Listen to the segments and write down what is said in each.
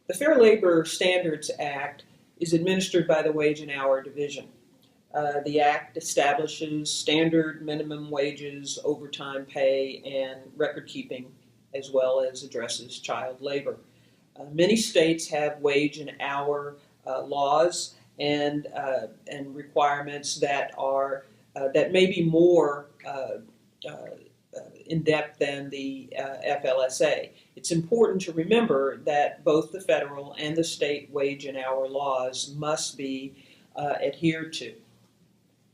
The Fair Labor Standards Act is administered by the Wage and Hour Division. The Act establishes standard minimum wages, overtime pay, and record keeping, as well as addresses child labor. Many states have wage and hour laws and requirements that may be more in depth than the FLSA. It's important to remember that both the federal and the state wage and hour laws must be adhered to.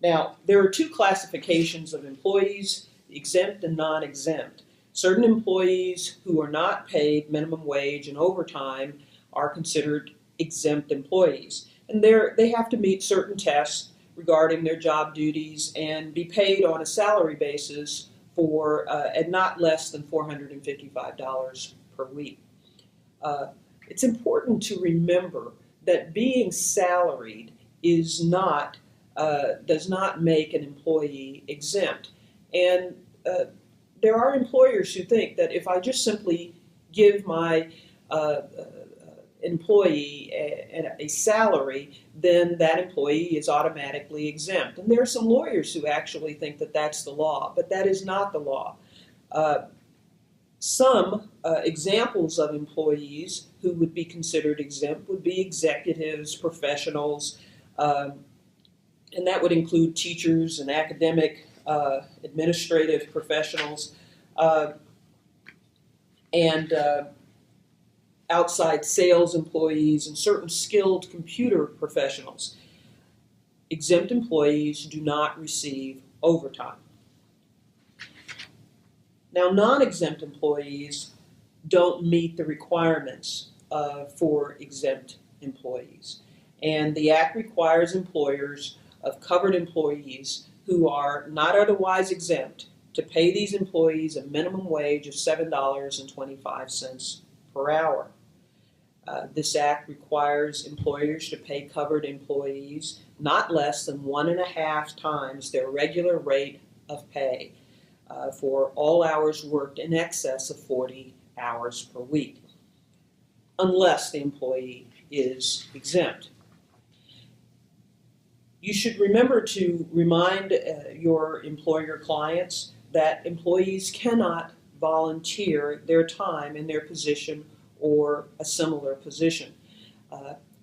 Now, there are two classifications of employees, exempt and non-exempt. Certain employees who are not paid minimum wage and overtime are considered exempt employees. And they have to meet certain tests regarding their job duties and be paid on a salary basis for at not less than $455 per week. It's important to remember that being salaried is not does not make an employee exempt. And there are employers who think that if I just simply give my employee a salary, then that employee is automatically exempt. And there are some lawyers who actually think that that's the law, but that is not the law. Some examples of employees who would be considered exempt would be executives, professionals, and that would include teachers and academic, administrative professionals, and outside sales employees and certain skilled computer professionals. Exempt employees do not receive overtime. Now, non-exempt employees don't meet the requirements for exempt employees. And the Act requires employers of covered employees who are not otherwise exempt to pay these employees a minimum wage of $7.25 per hour. This Act requires employers to pay covered employees not less than 1.5 times their regular rate of pay for all hours worked in excess of 40 hours per week, unless the employee is exempt. You should remember to remind your employer clients that employees cannot volunteer their time in their position or a similar position.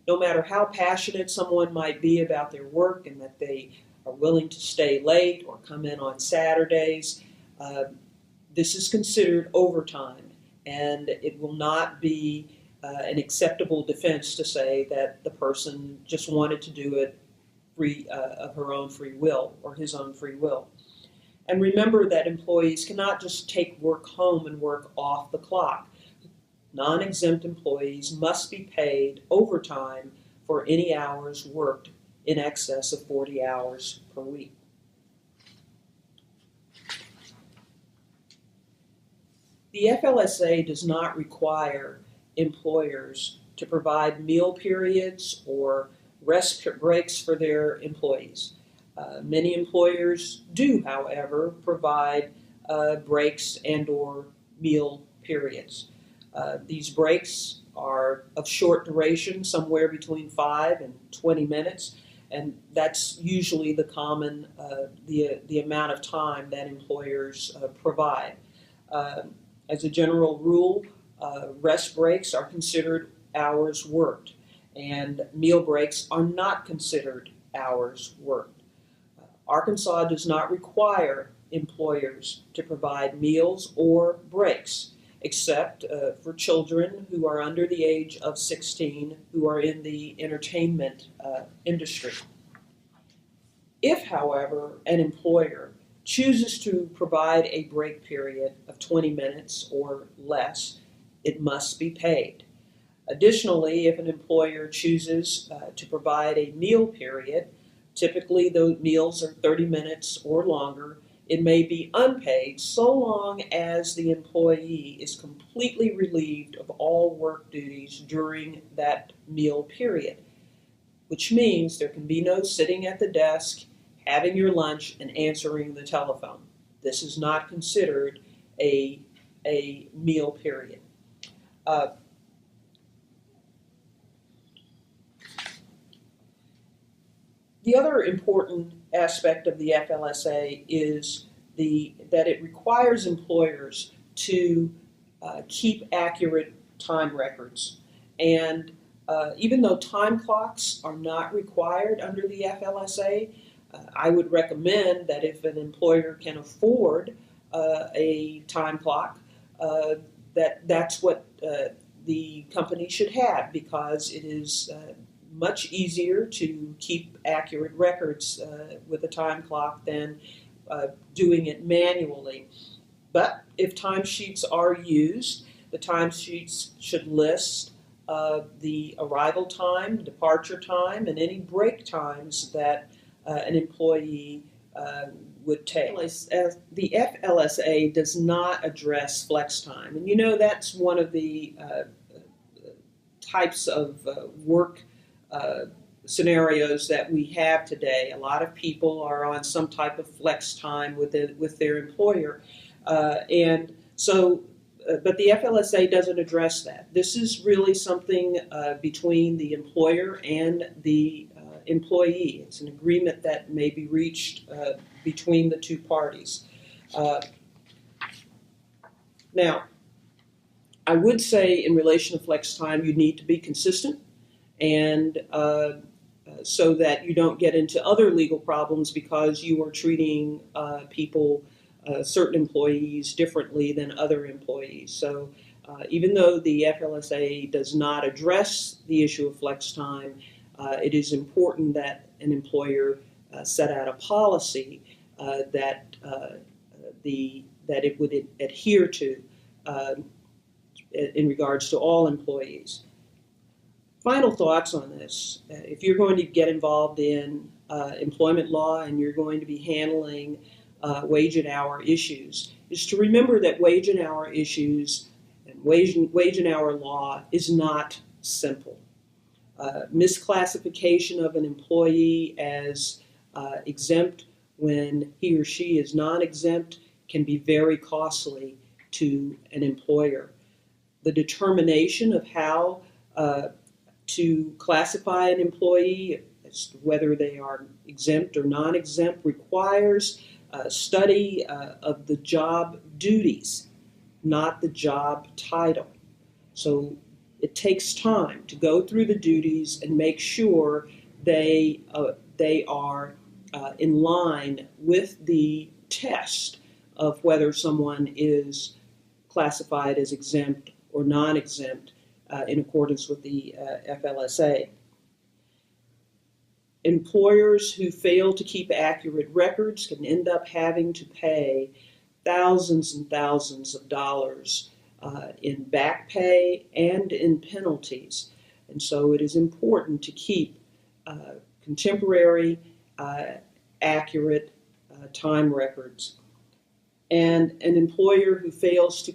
No matter how passionate someone might be about their work and that they are willing to stay late or come in on Saturdays, this is considered overtime, and it will not be an acceptable defense to say that the person just wanted to do it of her own free will or his own free will. And remember that employees cannot just take work home and work off the clock. Non-exempt employees must be paid overtime for any hours worked in excess of 40 hours per week. The FLSA does not require employers to provide meal periods or rest breaks for their employees. Many employers do, however, provide breaks and/or meal periods. These breaks are of short duration, somewhere between 5 and 20 minutes, and that's usually the common the amount of time that employers provide. As a general rule, rest breaks are considered hours worked, and meal breaks are not considered hours worked. Arkansas does not require employers to provide meals or breaks, except for children who are under the age of 16 who are in the entertainment industry. If, however, an employer chooses to provide a break period of 20 minutes or less, it must be paid. Additionally, if an employer chooses to provide a meal period, typically those meals are 30 minutes or longer, it may be unpaid so long as the employee is completely relieved of all work duties during that meal period, which means there can be no sitting at the desk, having your lunch, and answering the telephone. This is not considered a meal period. The other important aspect of the FLSA is that it requires employers to keep accurate time records. And even though time clocks are not required under the FLSA, I would recommend that if an employer can afford a time clock, that's what the company should have, because it is much easier to keep accurate records with a time clock than doing it manually. But if timesheets are used, the timesheets should list the arrival time, departure time, and any break times that an employee would take. The FLSA does not address flex time, and you know that's one of the types of work scenarios that we have today. A lot of people are on some type of flex time with their employer, and so. But the FLSA doesn't address that. This is really something between the employer and the employee. It's an agreement that may be reached between the two parties. Now, I would say in relation to flex time, you need to be consistent, and so that you don't get into other legal problems because you are treating people, certain employees, differently than other employees. So even though the FLSA does not address the issue of flex time, it is important that an employer set out a policy that it would adhere to in regards to all employees. Final thoughts on this. If you're going to get involved in employment law and you're going to be handling wage and hour issues, is to remember that wage and hour issues and wage and hour law is not simple. Misclassification of an employee as exempt when he or she is non-exempt can be very costly to an employer. The determination of how to classify an employee as to whether they are exempt or non-exempt requires study of the job duties, not the job title. So it takes time to go through the duties and make sure they are in line with the test of whether someone is classified as exempt or non-exempt in accordance with the FLSA. Employers who fail to keep accurate records can end up having to pay thousands and thousands of dollars in back pay and in penalties. And so it is important to keep contemporary, accurate time records. And an employer who fails to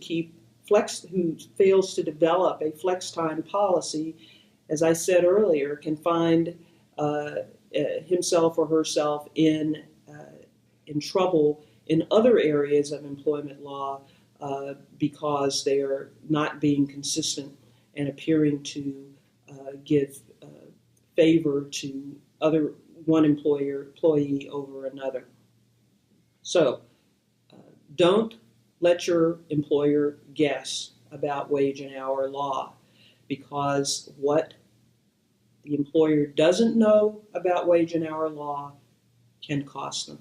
develop a flex time policy, as I said earlier, can find himself or herself in trouble in other areas of employment law because they are not being consistent and appearing to give favor to one employee over another. So don't let your employer guess about wage and hour law, because what the employer doesn't know about wage and hour law can cost them.